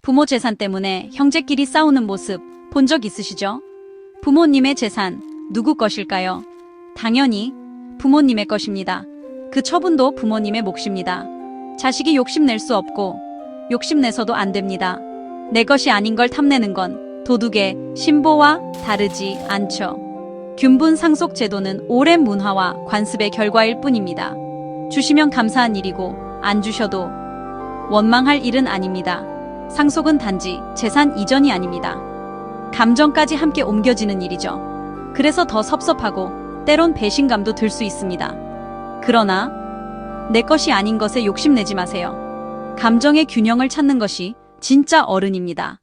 부모 재산 때문에 형제끼리 싸우는 모습 본 적 있으시죠? 부모님의 재산, 누구 것일까요? 당연히 부모님의 것입니다. 그 처분도 부모님의 몫입니다. 자식이 욕심낼 수 없고 욕심내서도 안 됩니다. 내 것이 아닌 걸 탐내는 건 도둑의 신보와 다르지 않죠. 균분 상속 제도는 오랜 문화와 관습의 결과일 뿐입니다. 주시면 감사한 일이고 안 주셔도 원망할 일은 아닙니다. 상속은 단지 재산 이전이 아닙니다. 감정까지 함께 옮겨지는 일이죠. 그래서 더 섭섭하고 때론 배신감도 들 수 있습니다. 그러나 내 것이 아닌 것에 욕심내지 마세요. 감정의 균형을 찾는 것이 진짜 어른입니다.